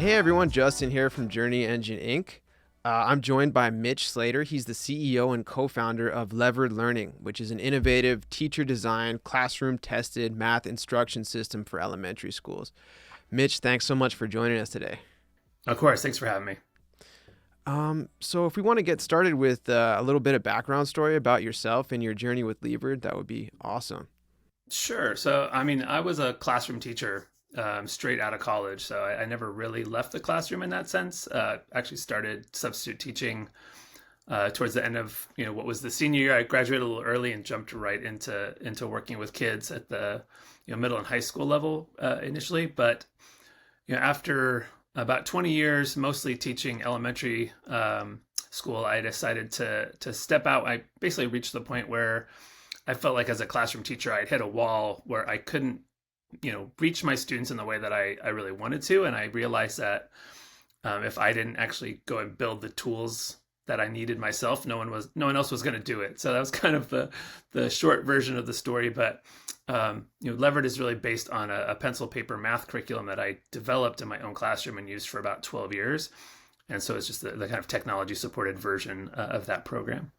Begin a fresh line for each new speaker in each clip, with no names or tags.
Hey everyone, Justin here from Journey Engine Inc. I'm joined by Mitch Slater. He's the CEO and co founder of Levered Learning, which is an innovative teacher designed, classroom tested math instruction system for elementary schools. Mitch, thanks so much for joining us today.
Of course. Thanks for having me.
So, if we want to get started with a little bit of background story about yourself and your journey with Levered, that would be awesome.
Sure. So, I was a classroom teacher straight out of college. So, I never really left the classroom in that sense. Actually started substitute teaching towards the end of what was the senior year. I graduated a little early and jumped right into working with kids at the middle and high school level initially. But after about 20 years, mostly teaching elementary school, I decided to step out. I basically reached the point where I felt like as a classroom teacher, I'd hit a wall where I couldn't, reach my students in the way that I really wanted to. And I realized that if I didn't actually go and build the tools that I needed myself, no one else was going to do it. So that was kind of the short version of the story. But Levered is really based on a pencil paper math curriculum that I developed in my own classroom and used for about 12 years. And so it's just the kind of technology supported version of that program.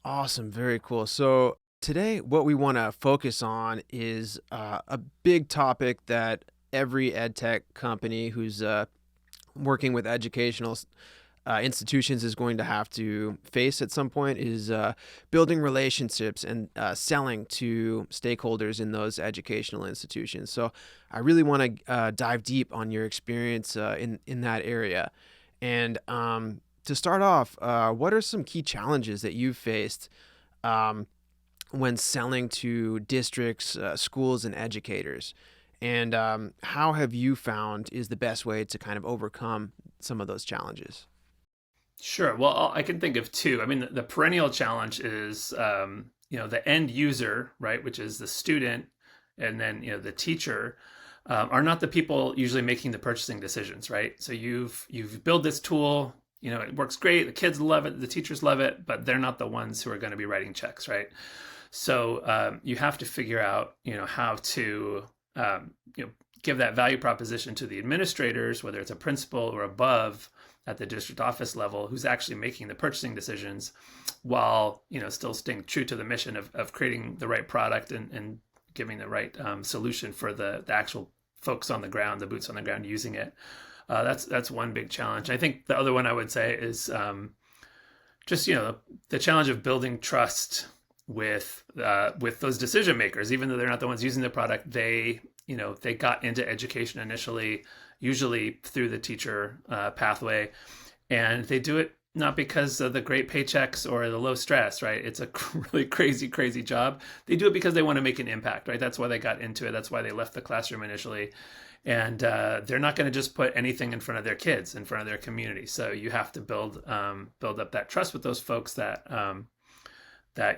Awesome, very cool. So, today, what we want to focus on is a big topic that every EdTech company who's working with educational institutions is going to have to face at some point is building relationships and selling to stakeholders in those educational institutions. So I really want to dive deep on your experience in that area. And to start off, what are some key challenges that you've faced um, when selling to districts, schools, and educators? And how have you found is the best way to kind of overcome some of those challenges?
Sure. Well, I can think of two. I mean, the perennial challenge is, the end user, right, which is the student, and then the teacher, are not the people usually making the purchasing decisions, right? So you've built this tool, it works great, the kids love it, the teachers love it, but they're not the ones who are going to be writing checks, right? So you have to figure out, how to, give that value proposition to the administrators, whether it's a principal or above at the district office level, who's actually making the purchasing decisions, while still staying true to the mission of creating the right product and giving the right solution for the actual folks on the ground, the boots on the ground using it. That's one big challenge. I think the other one I would say is just the challenge of building trust with those decision makers, even though they're not the ones using the product. They got into education initially, usually through the teacher pathway, and they do it not because of the great paychecks or the low stress, right? It's a really crazy job. They do it because they want to make an impact, right? That's why they got into it. That's why they left the classroom initially. And they're not going to just put anything in front of their kids, in front of their community. So you have to build up that trust with those folks that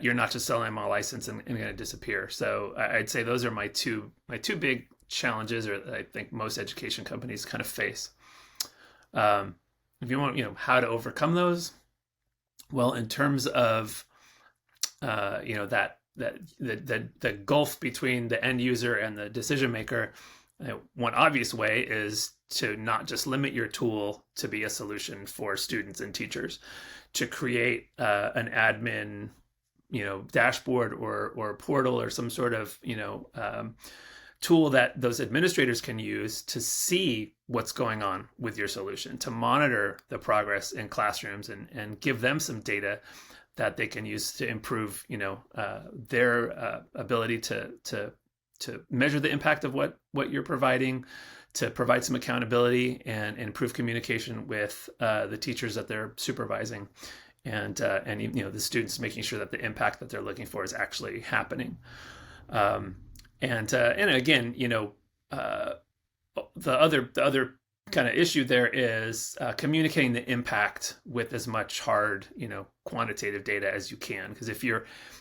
you're not just selling them a license and going to disappear. So I'd say those are my two big challenges, or I think most education companies kind of face. If you want, how to overcome those, well, in terms of the gulf between the end user and the decision maker, one obvious way is to not just limit your tool to be a solution for students and teachers, to create an admin dashboard or portal or some sort of tool that those administrators can use to see what's going on with your solution, to monitor the progress in classrooms and give them some data that they can use to improve their ability to measure the impact of what you're providing, to provide some accountability and improve communication with the teachers that they're supervising, and the students, making sure that the impact that they're looking for is actually happening. And again, the other kind of issue there is communicating the impact with as much hard, quantitative data as you can. Because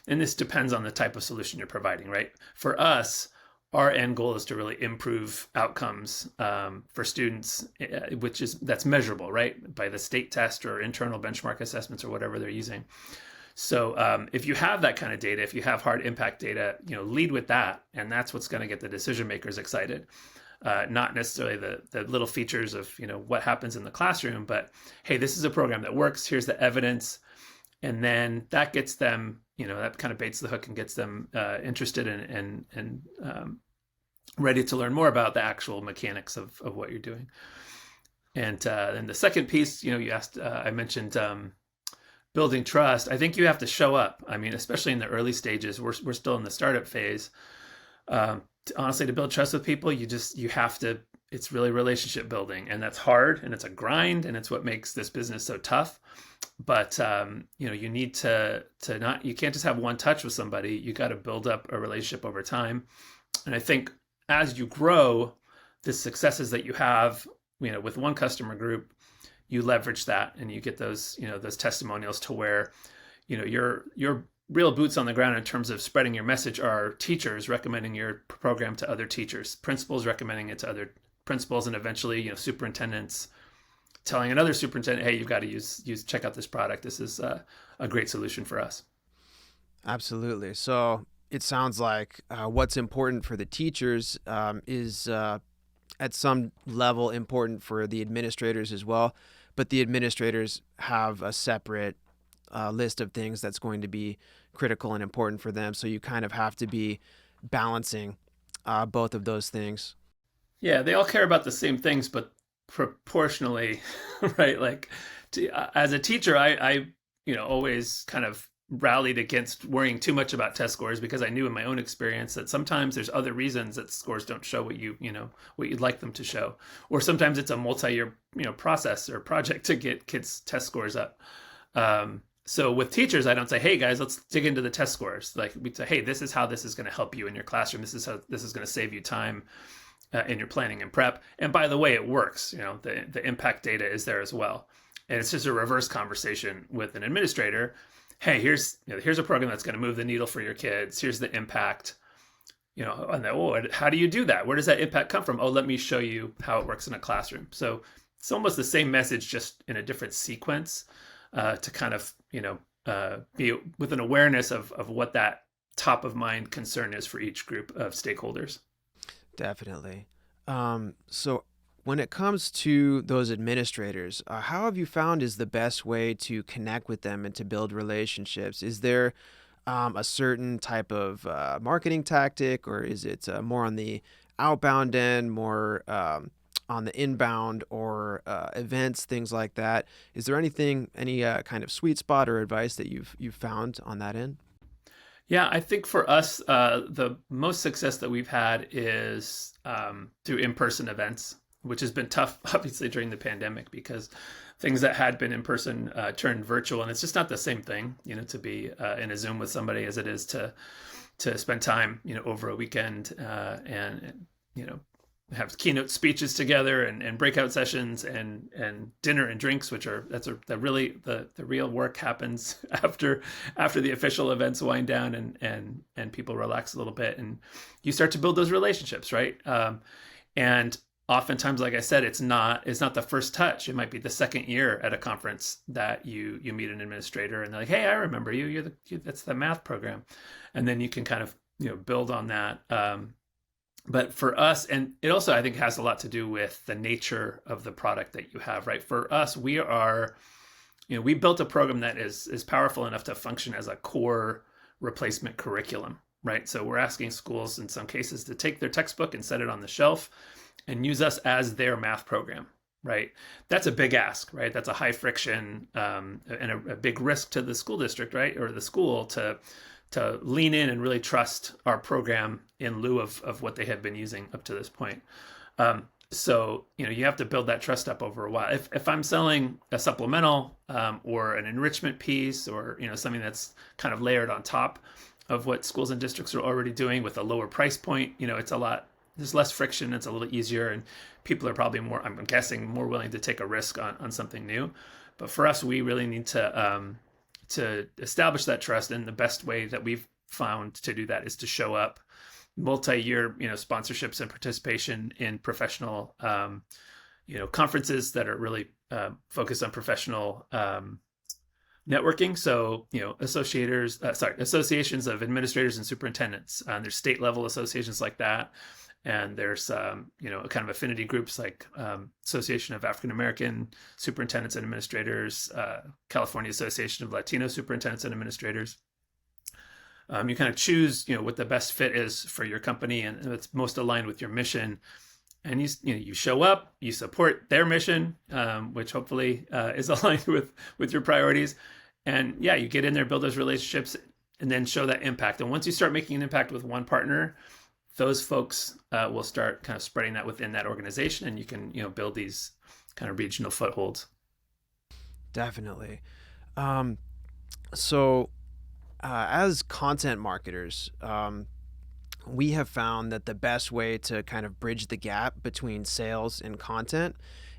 and this depends on the type of solution you're providing, right? For us, our end goal is to really improve outcomes for students, that's measurable, right? By the state test or internal benchmark assessments or whatever they're using. So if you have that kind of data, if you have hard impact data, lead with that, and that's what's going to get the decision makers excited. not necessarily the little features of what happens in the classroom, but hey, this is a program that works. Here's the evidence, and then that gets them, that kind of baits the hook and gets them interested and ready to learn more about the actual mechanics of what you're doing. And then the second piece, you asked, I mentioned building trust. I think you have to show up. I mean, especially in the early stages, we're still in the startup phase. Honestly, to build trust with people, you have to. It's really relationship building, and that's hard, and it's a grind, and it's what makes this business so tough. But you need to not. You can't just have one touch with somebody. You got to build up a relationship over time. And I think as you grow, the successes that you have, with one customer group, you leverage that, and you get those testimonials to where, your real boots on the ground in terms of spreading your message are teachers recommending your program to other teachers, principals recommending it to other principals, and eventually, superintendents telling another superintendent, hey, you've got to check out this product. This is a great solution for us.
Absolutely. So it sounds like what's important for the teachers is at some level important for the administrators as well, but the administrators have a separate list of things that's going to be critical and important for them. So you kind of have to be balancing both of those things.
Yeah, they all care about the same things, but proportionally, right? Like, as a teacher, I always kind of rallied against worrying too much about test scores, because I knew in my own experience that sometimes there's other reasons that scores don't show what you'd like them to show, or sometimes it's a multi-year process or project to get kids' test scores up. So with teachers, I don't say, hey guys, let's dig into the test scores. Like, we say, hey, this is how this is going to help you in your classroom. This is how this is going to save you time in your planning and prep. And by the way, it works. The impact data is there as well. And it's just a reverse conversation with an administrator. Hey, here's a program that's going to move the needle for your kids. Here's the impact. How do you do that? Where does that impact come from? Oh, let me show you how it works in a classroom. So it's almost the same message, just in a different sequence, to kind of be with an awareness of what that top of mind concern is for each group of stakeholders.
Definitely. So when it comes to those administrators, how have you found is the best way to connect with them and to build relationships? Is there a certain type of marketing tactic, or is it more on the outbound end, more on the inbound, or events, things like that? Is there any kind of sweet spot or advice that you've found on that end?
Yeah, I think for us, the most success that we've had is through in-person events, which has been tough, obviously, during the pandemic, because things that had been in person turned virtual, and it's just not the same thing, to be in a Zoom with somebody as it is to spend time, over a weekend and have keynote speeches together and breakout sessions and dinner and drinks, which are the real work happens after the official events wind down and people relax a little bit, and you start to build those relationships, right? And oftentimes, like I said, it's not the first touch. It might be the second year at a conference that you meet an administrator, and they're like, hey, I remember you. That's the math program, and then you can kind of build on that. But for us, and it also, I think, has a lot to do with the nature of the product that you have, right? For us, we built a program that is powerful enough to function as a core replacement curriculum, right? So we're asking schools in some cases to take their textbook and set it on the shelf and use us as their math program, right? That's a big ask, right? That's a high friction and a big risk to the school district, right? Or the school to lean in and really trust our program in lieu of what they have been using up to this point. So, you have to build that trust up over a while. If I'm selling a supplemental or an enrichment piece, or, something that's kind of layered on top of what schools and districts are already doing with a lower price point, there's less friction. It's a little easier, and people are probably more, I'm guessing, more willing to take a risk on something new. But for us, we really need to establish that trust, and the best way that we've found to do that is to show up multi-year sponsorships and participation in professional conferences that are really focused on professional networking. So associations of administrators and superintendents, there's state level associations like that, And there's kind of affinity groups like Association of African American Superintendents and Administrators, California Association of Latino Superintendents and Administrators. You kind of choose what the best fit is for your company and it's most aligned with your mission, and you show up, you support their mission, which hopefully is aligned with your priorities, and yeah, you get in there, build those relationships, and then show that impact. And once you start making an impact with one partner, those folks will start kind of spreading that within that organization, and you can build these kind of regional footholds.
Definitely. Um, so, as content marketers, we have found that the best way to kind of bridge the gap between sales and content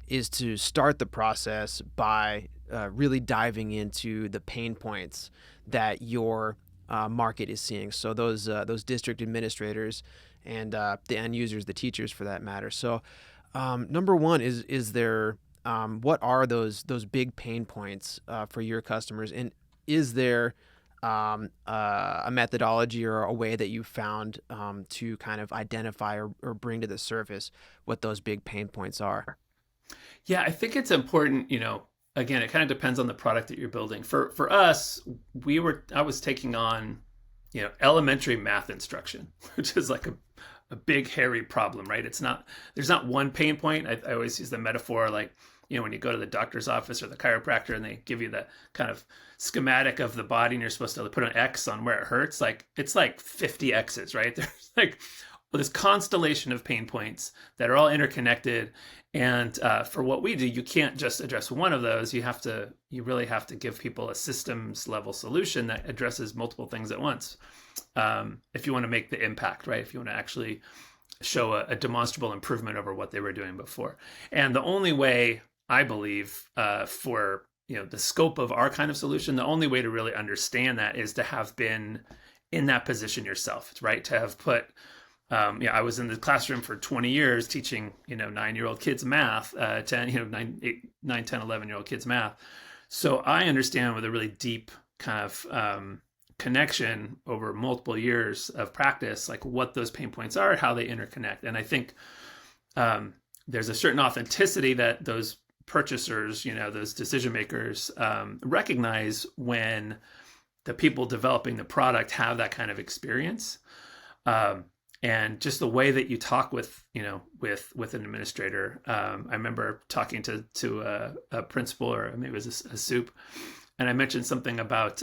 is to start the process by really diving into the pain points that your market is seeing. So those district administrators and the end users, the teachers for that matter. So number one is there what are those big pain points for your customers, and is there a methodology or a way that you found to kind of identify or bring to the surface what those big pain points are?
Yeah, I think it's important, again, it kind of depends on the product that you're building. For us, I was taking on, elementary math instruction, which is like a big hairy problem, right? There's not one pain point. I always use the metaphor like, when you go to the doctor's office or the chiropractor and they give you the kind of schematic of the body and you're supposed to put an X on where it hurts, like it's like 50 X's, right? There's like this constellation of pain points that are all interconnected. And for what we do, you can't just address one of those. You really have to give people a systems level solution that addresses multiple things at once. If you want to make the impact, right? If you want to actually show a demonstrable improvement over what they were doing before. And the only way, I believe, for the scope of our kind of solution, the only way to really understand that is to have been in that position yourself, right? To have put I was in the classroom for 20 years teaching, 9-year-old kids math, 9, 10, 11-year-old kids math. So I understand with a really deep kind of connection over multiple years of practice, like what those pain points are, how they interconnect. And I think there's a certain authenticity that those purchasers, those decision makers recognize when the people developing the product have that kind of experience. And just the way that you talk with with an administrator. I remember talking to a principal, or maybe it was a soup, and I mentioned something about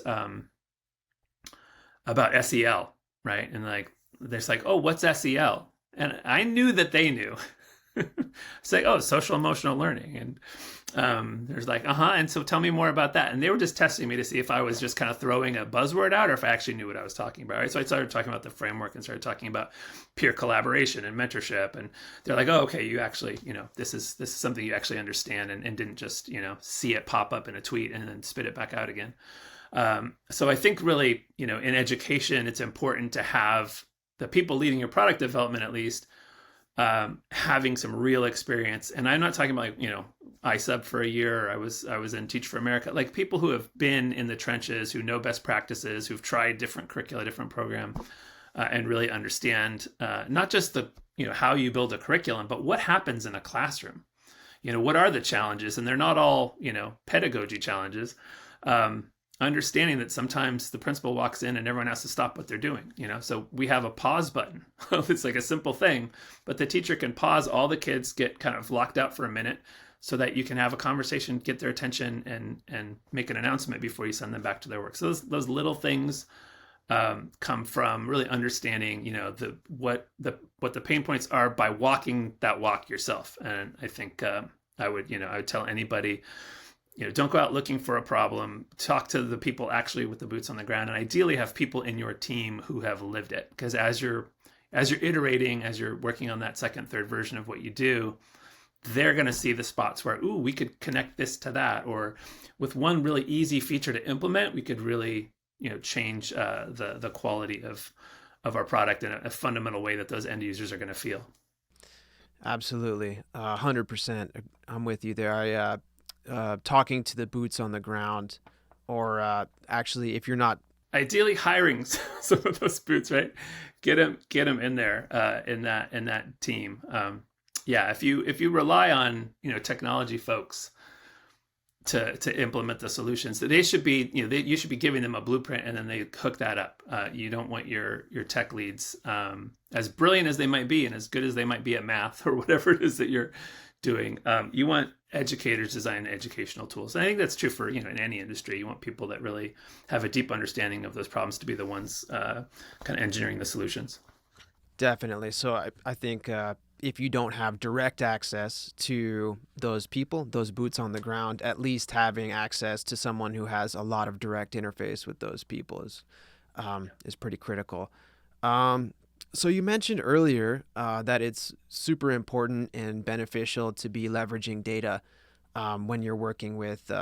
SEL, right? And like they're like, oh, what's SEL? And I knew that they knew. It's like, oh, social emotional learning, and there's like, and so tell me more about that. And they were just testing me to see if I was just kind of throwing a buzzword out or if I actually knew what I was talking about, right? So I started talking about the framework and started talking about peer collaboration and mentorship, and they're like, oh, okay, you actually, this is something you actually understand, and didn't just see it pop up in a tweet and then spit it back out again. So I think really, in education, it's important to have the people leading your product development, at least, having some real experience. And I'm not talking about I subbed for a year, or I was in Teach for America, like people who have been in the trenches, who know best practices, who've tried different curricula, different program, and really understand not just the how you build a curriculum, but what happens in a classroom. What are the challenges? And they're not all pedagogy challenges. Understanding that sometimes the principal walks in and everyone has to stop what they're doing, so we have a pause button. It's like a simple thing, but the teacher can pause, all the kids get kind of locked out for a minute so that you can have a conversation, get their attention, and make an announcement before you send them back to their work. So those little things come from really understanding what the pain points are by walking that walk yourself. And I think I would tell anybody, don't go out looking for a problem. Talk to the people actually with the boots on the ground, and ideally have people in your team who have lived it. Because as you're iterating, as you're working on that second, third version of what you do, they're going to see the spots where, we could connect this to that, or with one really easy feature to implement, we could really change the quality of our product in a fundamental way that those end users are going to feel.
Absolutely, 100%. I'm with you there. Talking to the boots on the ground, or actually, if you're not
ideally hiring some of those boots, right? Get them in there in that team. Yeah, if you rely on technology folks to implement the solutions, they should be you should be giving them a blueprint and then they hook that up. You don't want your tech leads, as brilliant as they might be and as good as they might be at math or whatever it is that you're doing. You want educators design educational tools. And I think that's true for in any industry. You want people that really have a deep understanding of those problems to be the ones kind of engineering the solutions.
Definitely. So I think if you don't have direct access to those people, those boots on the ground, at least having access to someone who has a lot of direct interface with those people is pretty critical. Um, so you mentioned earlier that it's super important and beneficial to be leveraging data when you're working with these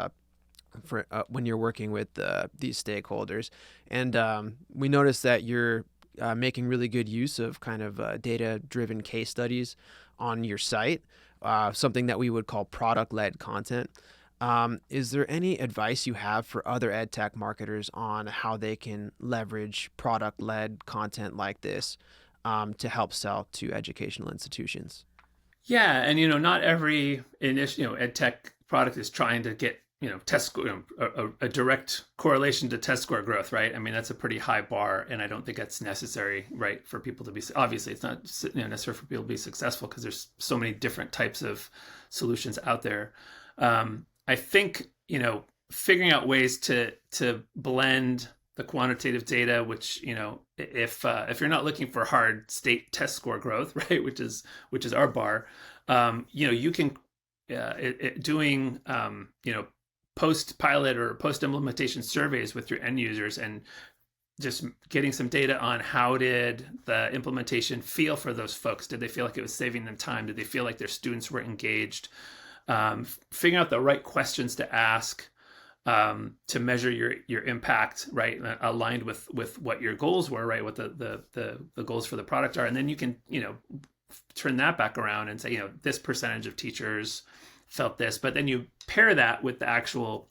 stakeholders, and we noticed that you're making really good use of kind of data-driven case studies on your site, something that we would call product-led content. Is there any advice you have for other ed tech marketers on how they can leverage product-led content like this to help sell to educational institutions?
Yeah, and not every ed tech product is trying to get test score, a direct correlation to test score growth, right? I mean, that's a pretty high bar, and I don't think that's necessary, right, for people to be. Obviously, it's not necessary for people to be successful because there's so many different types of solutions out there. I think figuring out ways to blend the quantitative data, which if you're not looking for hard state test score growth, right, which is our bar, you can doing post pilot or post implementation surveys with your end users and just getting some data on how did the implementation feel for those folks. Did they feel like it was saving them time? Did they feel like their students were engaged? Figuring out the right questions to ask to measure your impact, right, aligned with what your goals were, right, what the goals for the product are, and then you can turn that back around and say this percentage of teachers felt this, but then you pair that with the actual,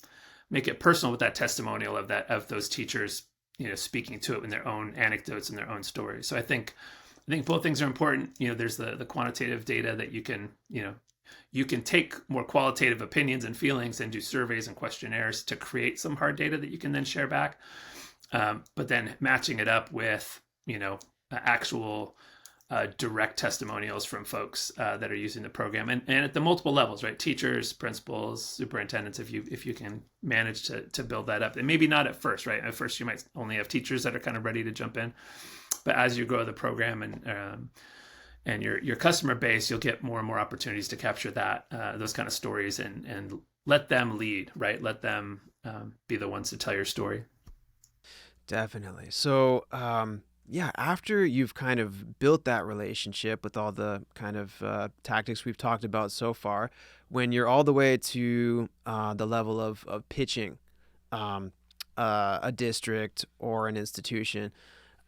make it personal with that testimonial of those teachers speaking to it in their own anecdotes and their own stories. So I think both things are important. There's the quantitative data that you can take more qualitative opinions and feelings and do surveys and questionnaires to create some hard data that you can then share back. But then matching it up with, actual direct testimonials from folks that are using the program and at the multiple levels, right? Teachers, principals, superintendents, if you can manage to build that up. And maybe not at first, right? At first you might only have teachers that are kind of ready to jump in. But as you grow the program and your customer base, you'll get more and more opportunities to capture those kind of stories and let them lead, right? Let them be the ones to tell your story.
Definitely. So, yeah, after you've kind of built that relationship with all the kind of tactics we've talked about so far, when you're all the way to the level of pitching a district or an institution,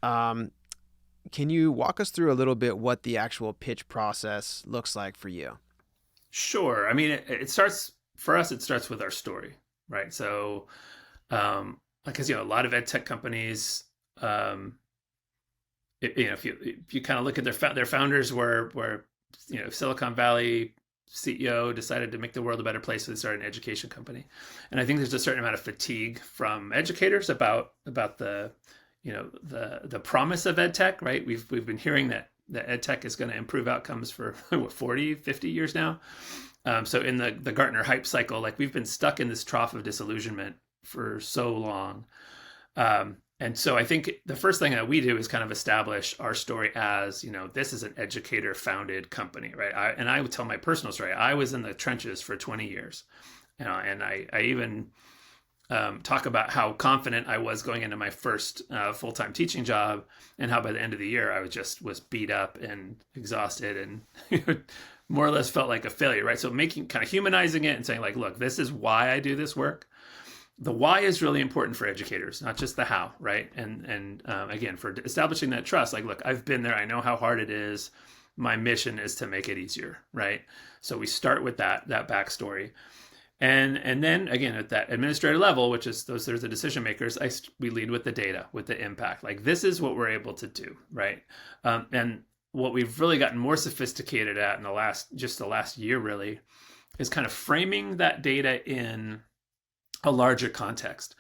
can you walk us through a little bit what the actual pitch process looks like for you?
Sure. I mean, it starts for us. It starts with our story, right? So, because a lot of ed tech companies, if you kind of look at their founders were Silicon Valley CEO decided to make the world a better place, so they started an education company. And I think there's a certain amount of fatigue from educators about the the promise of ed tech, right? We've been hearing that ed tech is going to improve outcomes for 40, 50 years now. So in the Gartner hype cycle, like we've been stuck in this trough of disillusionment for so long. And so I think the first thing that we do is kind of establish our story as, this is an educator founded company, right? I would tell my personal story. I was in the trenches for 20 years, and I even talk about how confident I was going into my first full-time teaching job, and how by the end of the year I was beat up and exhausted and more or less felt like a failure, right? So kind of humanizing it and saying like, look, this is why I do this work. The why is really important for educators, not just the how, right? And again, for establishing that trust, like, look, I've been there. I know how hard it is. My mission is to make it easier, right? So we start with that backstory. And then again at that administrator level, which is those there's the decision makers, we lead with the data, with the impact. Like this is what we're able to do, right? And what we've really gotten more sophisticated at in the last year really is kind of framing that data in a larger context.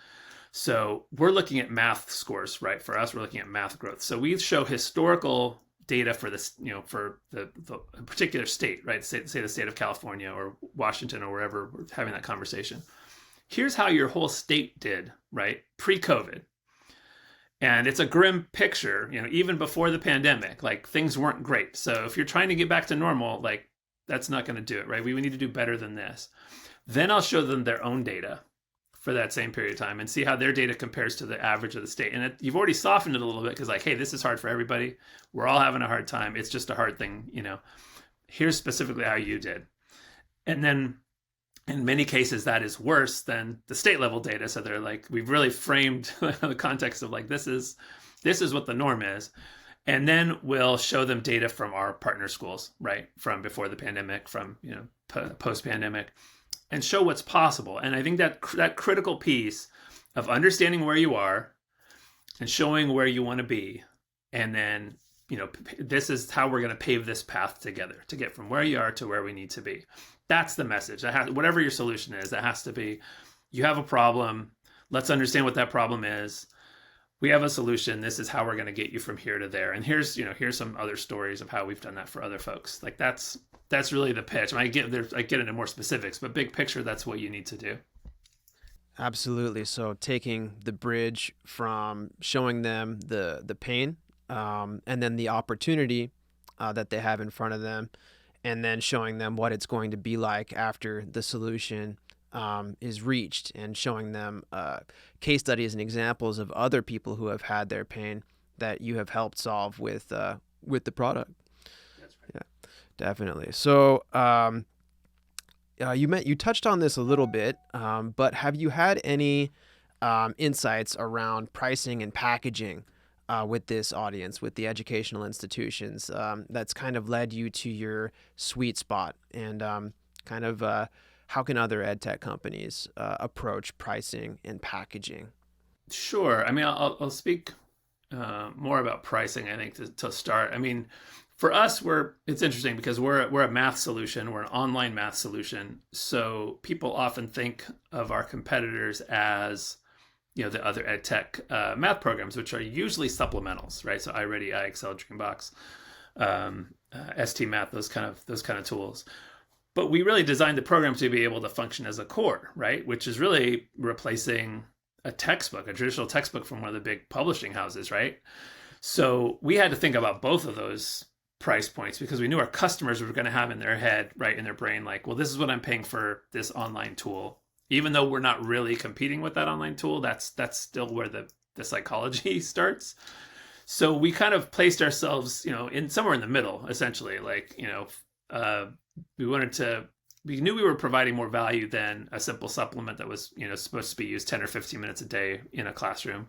So we're looking at math scores, right? For us, we're looking at math growth. So we show historical data for this, for the particular state, right? Say the state of California or Washington or wherever we're having that conversation. Here's how your whole state did, right? Pre-COVID. And it's a grim picture, even before the pandemic, like things weren't great. So if you're trying to get back to normal, like that's not going to do it, right? We need to do better than this. Then I'll show them their own data for that same period of time and see how their data compares to the average of the state. And you've already softened it a little bit because like, hey, this is hard for everybody. We're all having a hard time. It's just a hard thing, Here's specifically how you did. And then in many cases, that is worse than the state level data. So they're like, we've really framed the context of like, this is what the norm is. And then we'll show them data from our partner schools, right? From before the pandemic, from, post-pandemic, and show what's possible. And I think that critical piece of understanding where you are and showing where you want to be, and then this is how we're going to pave this path together to get from where you are to where we need to be. That's the message. Whatever your solution is, that has to be, you have a problem. Let's understand what that problem is. We have a solution. This is how we're going to get you from here to there. And here's some other stories of how we've done that for other folks. Like that's really the pitch. I get into more specifics, but big picture, that's what you need to do.
Absolutely. So taking the bridge from showing them the pain, and then the opportunity that they have in front of them, and then showing them what it's going to be like after the solution is reached, and showing them case studies and examples of other people who have had their pain that you have helped solve with the product.
That's right.
Yeah, definitely. So you touched on this a little bit, but have you had any insights around pricing and packaging with this audience, with the educational institutions, that's kind of led you to your sweet spot, and how can other EdTech companies approach pricing and packaging?
Sure. I mean, I'll speak more about pricing, I think, to start. I mean, for us, it's interesting because we're a math solution. We're an online math solution. So people often think of our competitors as, the other EdTech math programs, which are usually supplementals, right? So iReady, iExcel, Dreambox, ST Math, those kind of tools. But we really designed the program to be able to function as a core, right? Which is really replacing a textbook, a traditional textbook from one of the big publishing houses, right? So we had to think about both of those price points because we knew our customers were going to have in their head, right, in their brain, like, well, this is what I'm paying for this online tool. Even though we're not really competing with that online tool, that's still where the psychology starts. So we kind of placed ourselves, in somewhere in the middle, essentially. Like, we knew we were providing more value than a simple supplement that was, supposed to be used 10 or 15 minutes a day in a classroom.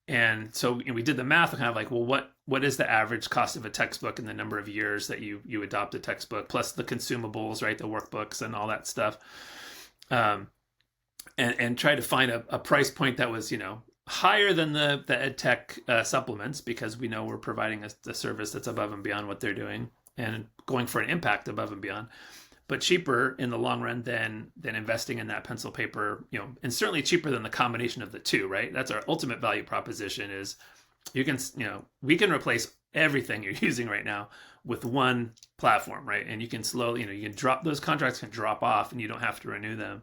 And so we did the math and kind of like, well, what is the average cost of a textbook and the number of years that you adopt a textbook, plus the consumables, right, the workbooks and all that stuff, and try to find a price point that was, higher than the EdTech supplements, because we know we're providing a service that's above and beyond what they're doing and going for an impact above and beyond, but cheaper in the long run than investing in that pencil paper, and certainly cheaper than the combination of the two, right? That's our ultimate value proposition is we can replace everything you're using right now with one platform, right? And you can slowly, you can drop, those contracts can drop off and you don't have to renew them.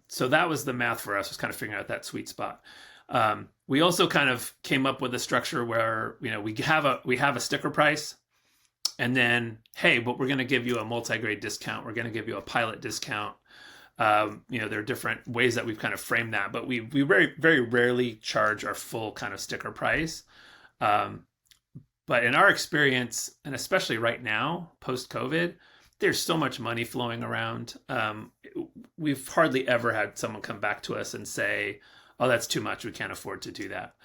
So that was the math for us, was kind of figuring out that sweet spot. We also kind of came up with a structure where, we have a sticker price. And then, hey, but we're going to give you a multi-grade discount. We're going to give you a pilot discount. There are different ways that we've kind of framed that, but we very, very rarely charge our full kind of sticker price. But in our experience, and especially right now, post-COVID, there's so much money flowing around. We've hardly ever had someone come back to us and say, oh, that's too much. We can't afford to do that.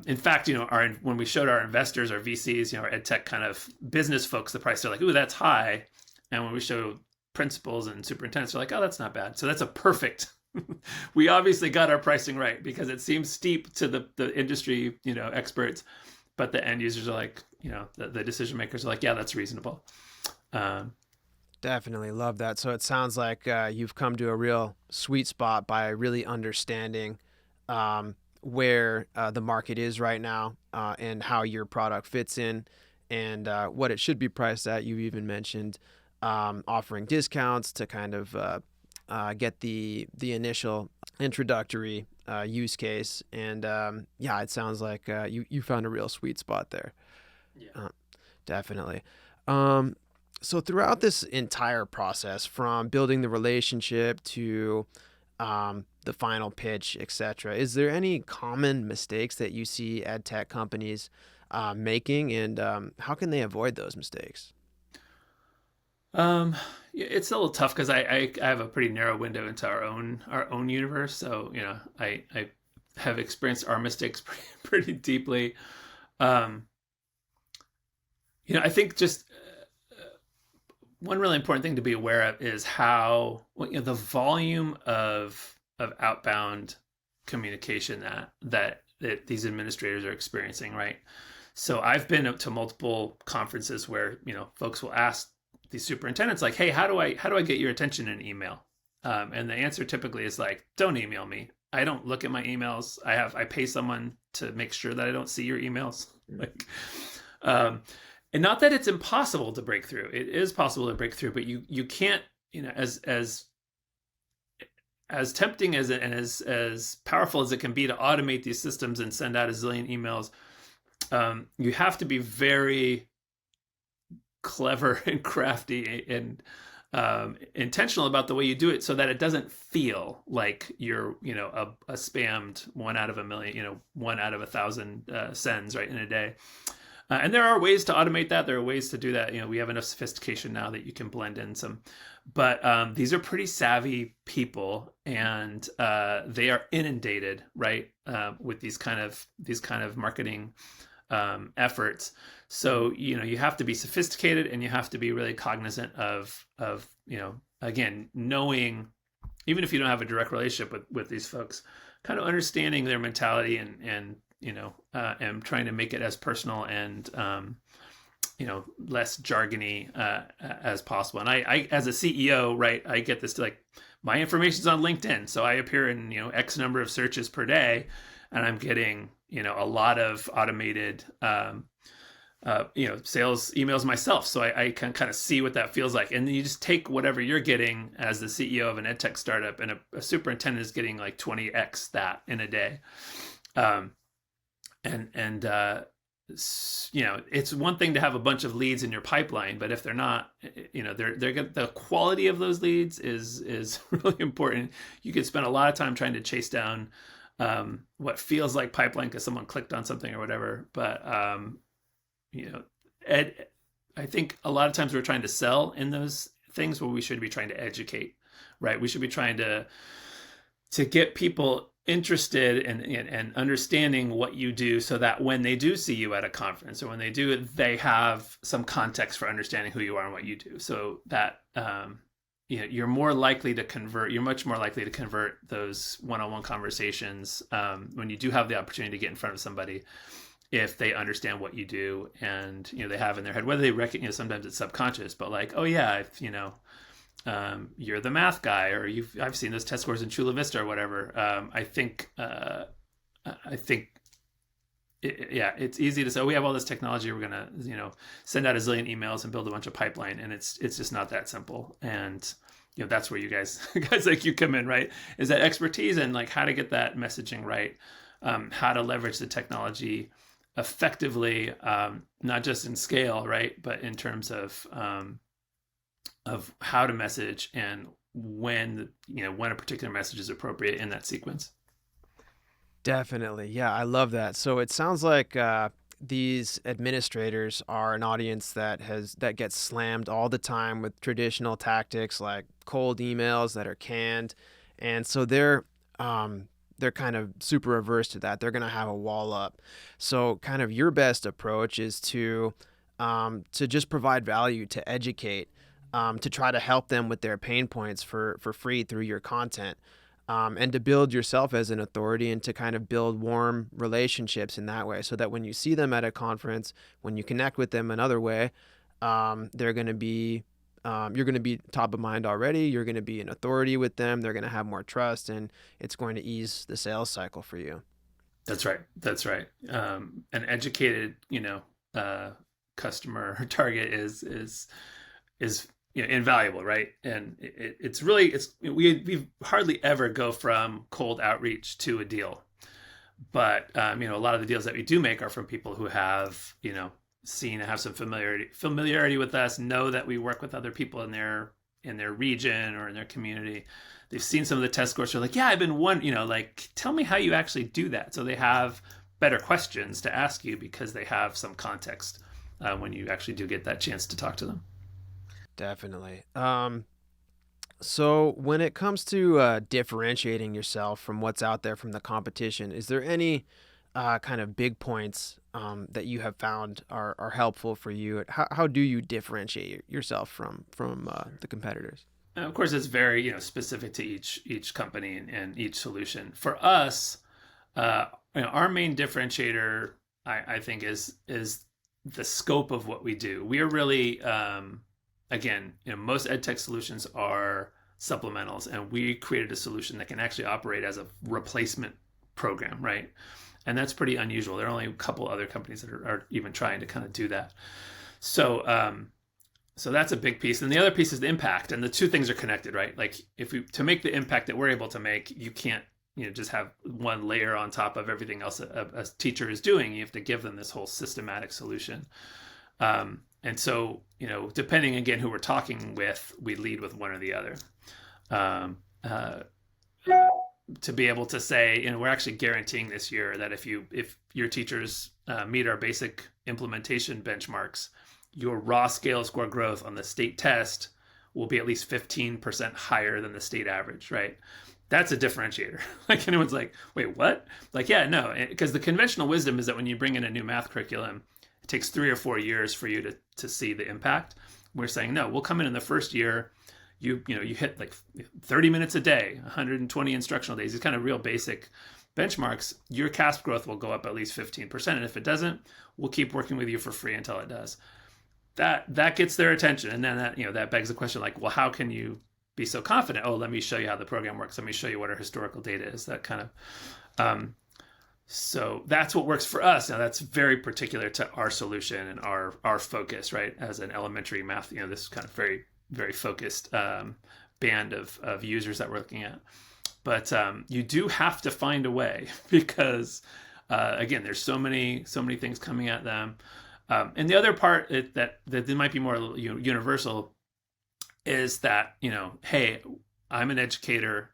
In fact, when we showed our investors, our VCs, our EdTech kind of business folks, the price, they're like, ooh, that's high. And when we show principals and superintendents are like, oh, that's not bad. So that's a perfect. We obviously got our pricing right because it seems steep to the industry, experts, but the end users are like, the decision makers are like, yeah, that's reasonable. Um,
Definitely love that. So it sounds like you've come to a real sweet spot by really understanding where the market is right now and how your product fits in and what it should be priced at. You even mentioned offering discounts to kind of get the initial introductory use case. And yeah, it sounds like you found a real sweet spot there.
yeah.
Uh, Definitely. Um, so throughout this entire process, from building the relationship to the final pitch, etc., is there any common mistakes that you see ed tech companies making, and how can they avoid those mistakes?
Um, it's a little tough because I have a pretty narrow window into our own universe. So I have experienced our mistakes pretty deeply. Um, I think just one really important thing to be aware of is how the volume of outbound communication that these administrators are experiencing, right? So I've been to multiple conferences where folks will ask these superintendents like, "Hey, how do I get your attention in an email?" And the answer typically is like, "Don't email me. I don't look at my emails. I pay someone to make sure that I don't see your emails." Like, um, and not that it's impossible to break through. It is possible to break through, but you can't, as tempting as it and as powerful as it can be to automate these systems and send out a zillion emails. You have to be very clever and crafty and intentional about the way you do it, so that it doesn't feel like you're a spammed one out of a million, one out of 1,000 sends right in a day. And there are ways to automate that. There are ways to do that. We have enough sophistication now that you can blend in some. But these are pretty savvy people, and they are inundated, right, with these kind of marketing efforts. So you have to be sophisticated, and you have to be really cognizant of again, knowing, even if you don't have a direct relationship with these folks, kind of understanding their mentality and and trying to make it as personal and less jargony as possible. And I as a CEO, right, I get this to, like, my information's on LinkedIn, so I appear in X number of searches per day, and I'm getting a lot of automated sales emails myself, so I can kind of see what that feels like. And then you just take whatever you're getting as the CEO of an edtech startup, and a superintendent is getting like 20x that in a day. And it's one thing to have a bunch of leads in your pipeline, but if they're not, the quality of those leads is really important. You could spend a lot of time trying to chase down what feels like pipeline because someone clicked on something or whatever. But I think a lot of times we're trying to sell in those things where we should be trying to educate, right? We should be trying to get people interested and understanding what you do, so that when they do see you at a conference or when they have some context for understanding who you are and what you do, so that you're more likely to convert. You're much more likely to convert those one-on-one conversations when you do have the opportunity to get in front of somebody, if they understand what you do and they have in their head, whether they recognize, sometimes it's subconscious, but like, oh yeah, if you're the math guy, or I've seen those test scores in Chula Vista or whatever. I think it's easy to say, oh, we have all this technology, we're gonna send out a zillion emails and build a bunch of pipeline, and it's just not that simple. And that's where you guys like you come in, right? Is that expertise and like how to get that messaging right, how to leverage the technology effectively, not just in scale, right, but in terms of how to message and when a particular message is appropriate in that sequence.
Definitely. Yeah, I love that. So it sounds like these administrators are an audience that gets slammed all the time with traditional tactics like cold emails that are canned, and so they're kind of super averse to that. They're going to have a wall up. So kind of your best approach is to just provide value, to educate, to try to help them with their pain points for free through your content, and to build yourself as an authority and to kind of build warm relationships in that way so that when you see them at a conference, when you connect with them another way, they're going to be you're going to be top of mind already. You're going to be an authority with them. They're going to have more trust, and it's going to ease the sales cycle for you.
That's right. That's right. An educated, customer target is invaluable, right? And it's really we hardly ever go from cold outreach to a deal, but a lot of the deals that we do make are from people who have seen and have some familiarity with us, know that we work with other people in their region or in their community. They've seen some of the test scores. They're like, yeah, I've been like, tell me how you actually do that. So they have better questions to ask you because they have some context when you actually do get that chance to talk to them.
Definitely. So when it comes to differentiating yourself from what's out there from the competition, is there any kind of big points that you have found are helpful for you? How do you differentiate yourself from the competitors?
And of course, it's very specific to each company and each solution. For us, our main differentiator, I think, is the scope of what we do. We are really again, most EdTech solutions are supplementals, and we created a solution that can actually operate as a replacement program, right? And that's pretty unusual. There are only a couple other companies that are even trying to kind of do that. So, so that's a big piece. And the other piece is the impact, and the two things are connected, right? Like to make the impact that we're able to make, you can't just have one layer on top of everything else a teacher is doing. You have to give them this whole systematic solution. And so, depending again who we're talking with, we lead with one or the other. To be able to say, we're actually guaranteeing this year that if your teachers meet our basic implementation benchmarks, your raw scale score growth on the state test will be at least 15% higher than the state average, right? That's a differentiator. Like anyone's like, wait, what? Like, yeah, no, because the conventional wisdom is that when you bring in a new math curriculum, it takes 3 or 4 years for you to see the impact. We're saying, no, we'll come in the first year, you hit like 30 minutes a day, 120 instructional days, these kind of real basic benchmarks, your CASP growth will go up at least 15%. And if it doesn't, we'll keep working with you for free until it does. That gets their attention. And then that begs the question, like, well, how can you be so confident? Oh, let me show you how the program works. Let me show you what our historical data is. That kind of, so that's what works for us. Now that's very particular to our solution and our focus, right? As an elementary math, this kind of very, very focused band of users that we're looking at. But you do have to find a way because, again, there's so many things coming at them. And the other part that might be more universal is that, hey, I'm an educator.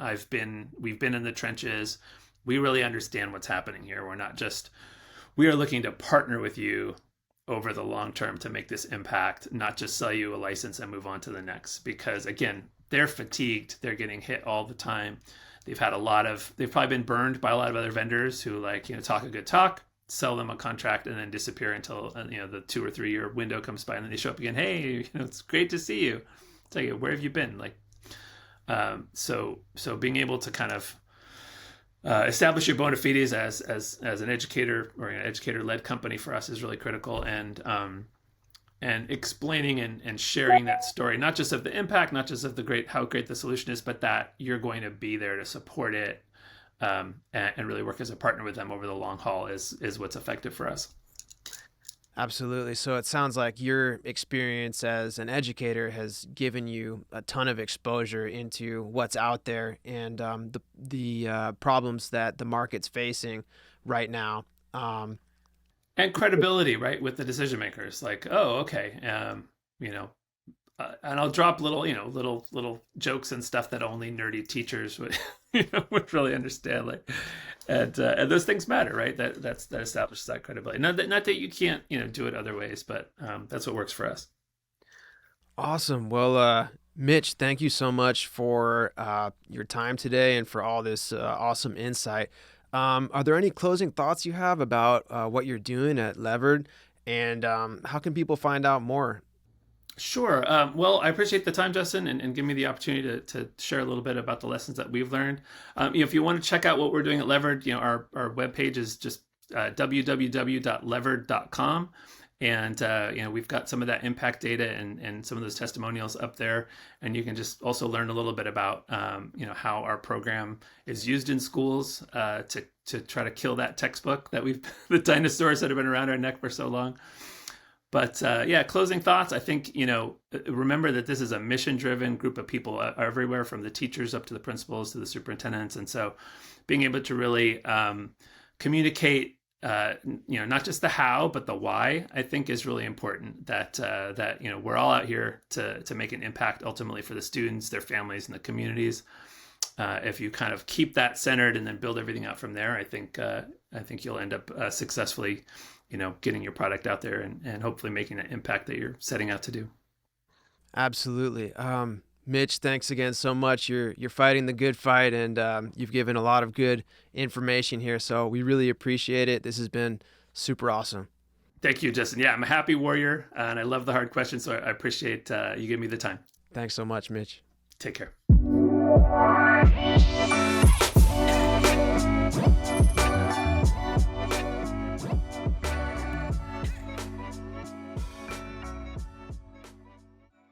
We've been in the trenches. We really understand what's happening here. We are looking to partner with you over the long term to make this impact, not just sell you a license and move on to the next. Because again, they're fatigued. They're getting hit all the time. They've probably been burned by a lot of other vendors who talk a good talk, sell them a contract, and then disappear until the 2 or 3 year window comes by, and then they show up again. Hey, it's great to see you. Tell you, where have you been? So being able to kind of establish your bona fides as an educator or an educator-led company for us is really critical, and explaining and sharing that story, not just of the impact, not just of how great the solution is, but that you're going to be there to support it, and really work as a partner with them over the long haul is what's effective for us.
Absolutely. So it sounds like your experience as an educator has given you a ton of exposure into what's out there and the problems that the market's facing right now.
And credibility, right, with the decision makers. Like, oh, okay, and I'll drop little jokes and stuff that only nerdy teachers would would really understand. Like, and those things matter, right? That establishes that credibility. Not that you can't do it other ways, but that's what works for us.
Awesome. Well, Mitch, thank you so much for your time today and for all this awesome insight. Are there any closing thoughts you have about what you're doing at Levered, and how can people find out more?
Sure. Well, I appreciate the time, Justin, and give me the opportunity to share a little bit about the lessons that we've learned. If you want to check out what we're doing at Levered, our webpage is just www.levered.com. And we've got some of that impact data and some of those testimonials up there, and you can just also learn a little bit about how our program is used in schools to try to kill that textbook that the dinosaurs that have been around our neck for so long. But closing thoughts. I think remember that this is a mission-driven group of people everywhere, from the teachers up to the principals to the superintendents, and so being able to really communicate not just the how but the why, I think is really important. That we're all out here to make an impact ultimately for the students, their families, and the communities. If you kind of keep that centered and then build everything out from there, I think you'll end up successfully getting your product out there and hopefully making an impact that you're setting out to do.
Absolutely. Mitch, thanks again so much. You're fighting the good fight, and you've given a lot of good information here. So we really appreciate it. This has been super awesome.
Thank you, Justin. Yeah, I'm a happy warrior, and I love the hard questions. So I appreciate you giving me the time.
Thanks so much, Mitch.
Take care.